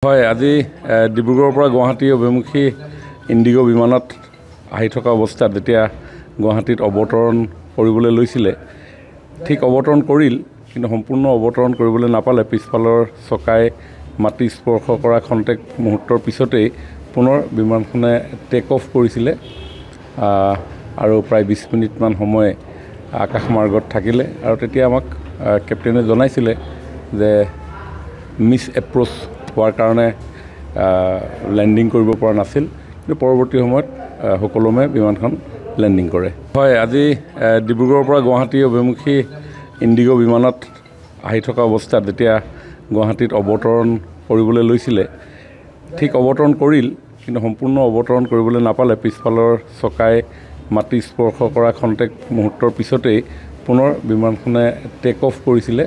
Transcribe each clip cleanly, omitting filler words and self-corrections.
হয়, আজি ডিব্ৰুগড়ৰ পৰা গুৱাহাটী অভিমুখী ইণ্ডিগো বিমানত আহি থকা অৱস্থাত যেতিয়া গুৱাহাটীত অৱতৰণ কৰিবলৈ লৈছিলে, ঠিক অৱতৰণ কৰিল, কিন্তু সম্পূৰ্ণ অৱতৰণ কৰিবলৈ নাপালে। পিছফালৰ চকাই মাটি স্পৰ্শ কৰা খন্তেক মুহূৰ্তৰ পিছতেই পুনৰ বিমানখনে টেক অফ কৰিছিলে আৰু প্ৰায় 20 মিনিটমান সময় আকাশমাৰ্গত থাকিলে। আৰু তেতিয়া আমাক কেপ্টেইনে জনাইছিলে যে মিছ এপ্ৰ'চ হোৱাৰ কাৰণে লেণ্ডিং কৰিব পৰা নাছিল, কিন্তু পৰৱৰ্তী সময়ত সুকলমে বিমানখন লেণ্ডিং কৰে। হয়, আজি ডিব্ৰুগড়ৰ পৰা গুৱাহাটী অভিমুখী ইণ্ডিগো বিমানত আহি থকা অৱস্থাত যেতিয়া গুৱাহাটীত অৱতৰণ কৰিবলৈ লৈছিলে, ঠিক অৱতৰণ কৰিল, কিন্তু সম্পূৰ্ণ অৱতৰণ কৰিবলৈ নাপালে। পিছফালৰ চকাই মাটি স্পৰ্শ কৰা খন্তেক মুহূৰ্তৰ পিছতেই পুনৰ বিমানখনে টেক অফ কৰিছিলে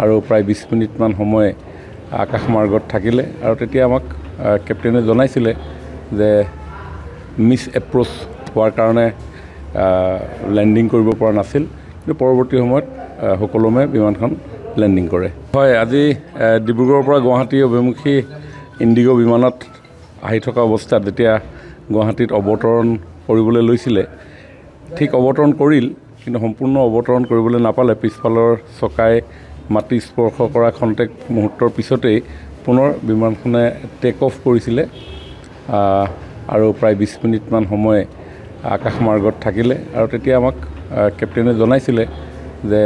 আৰু প্ৰায় 20 মিনিটমান সময় আকাশমাৰ্গত থাকিলে। আৰু তেতিয়া আমাক কেপ্টেইনে জনাইছিলে যে মিছ এপ্ৰ'চ হোৱাৰ কাৰণে লেণ্ডিং কৰিব পৰা নাছিল, কিন্তু পৰৱৰ্তী সময়ত সুকলমে বিমানখন লেণ্ডিং কৰে। হয়, আজি ডিব্ৰুগড়ৰ পৰা গুৱাহাটী অভিমুখী ইণ্ডিগো বিমানত আহি থকা অৱস্থাত যেতিয়া গুৱাহাটীত অৱতৰণ কৰিবলৈ লৈছিলে, ঠিক অৱতৰণ কৰিল, কিন্তু সম্পূৰ্ণ অৱতৰণ কৰিবলৈ নাপালে। পিছফালৰ চকাই মাটি স্পৰ্শ কৰা খন্তেক মুহূৰ্তৰ পিছতেই পুনৰ বিমানখনে টেক অফ কৰিছিলে আৰু প্ৰায় 20 মিনিটমান সময় আকাশমাৰ্গত থাকিলে। আৰু তেতিয়া আমাক কেপ্টেইনে জনাইছিলে যে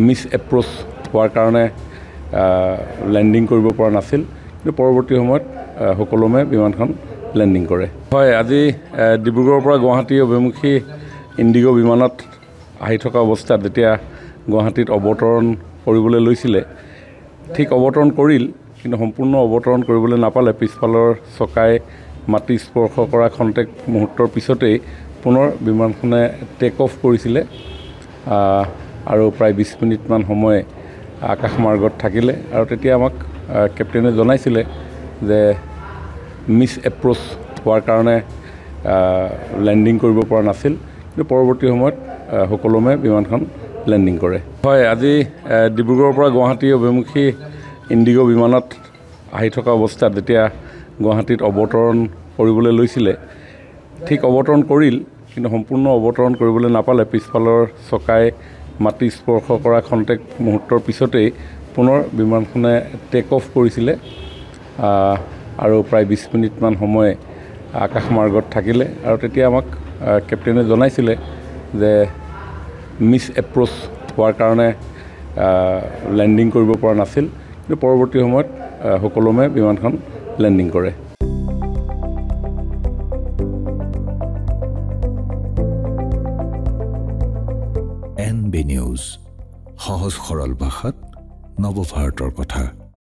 মিছ এপ্ৰ'চ হোৱাৰ কাৰণে লেণ্ডিং কৰিব পৰা নাছিল, কিন্তু পৰৱৰ্তী সময়ত সুকলমে বিমানখন লেণ্ডিং কৰে। হয়, আজি ডিব্ৰুগড়ৰ পৰা গুৱাহাটী অভিমুখী ইণ্ডিগো বিমানত আহি থকা অৱস্থাত যেতিয়া গুৱাহাটীত অৱতৰণ কৰিবলৈ লৈছিলে, ঠিক অৱতৰণ কৰিল, কিন্তু সম্পূৰ্ণ অৱতৰণ কৰিবলৈ নাপালে। পিছফালৰ চকাই মাটি স্পৰ্শ কৰা খন্তেক মুহূৰ্তৰ পিছতেই পুনৰ বিমানখনে টেক অফ কৰিছিলে আৰু প্ৰায় 20 মিনিটমান সময় আকাশমাৰ্গত থাকিলে। আৰু তেতিয়া আমাক কেপ্টেইনে জনাইছিলে যে মিছ এপ্ৰ'চ হোৱাৰ কাৰণে লেণ্ডিং কৰিব পৰা নাছিল, কিন্তু পৰৱৰ্তী সময়ত সুকলমে বিমানখন লেণ্ডিং কৰে। হয়, আজি ডিব্ৰুগড়ৰ পৰা গুৱাহাটী অভিমুখী ইণ্ডিগো বিমানত আহি থকা অৱস্থাত যেতিয়া গুৱাহাটীত অৱতৰণ কৰিবলৈ লৈছিলে, ঠিক অৱতৰণ কৰিল, কিন্তু সম্পূৰ্ণ অৱতৰণ কৰিবলৈ নাপালে। পিছফালৰ চকাই মাটি স্পৰ্শ কৰা খন্তেক মুহূৰ্তৰ পিছতেই পুনৰ বিমানখনে টেক অফ কৰিছিলে আৰু প্ৰায় 20 মিনিটমান সময় আকাশমাৰ্গত থাকিলে। আৰু তেতিয়া আমাক কেপ্টেইনে জনাইছিলে যে মিছ এপ্ৰ'চ হোৱাৰ কাৰণে লেণ্ডিং কৰিব পৰা নাছিল, কিন্তু পৰৱৰ্তী সময়ত সুকলমে বিমানখন লেণ্ডিং কৰে। NB নিউজ, সহজ সৰল ভাষাত নৱভাৰতৰ কথা।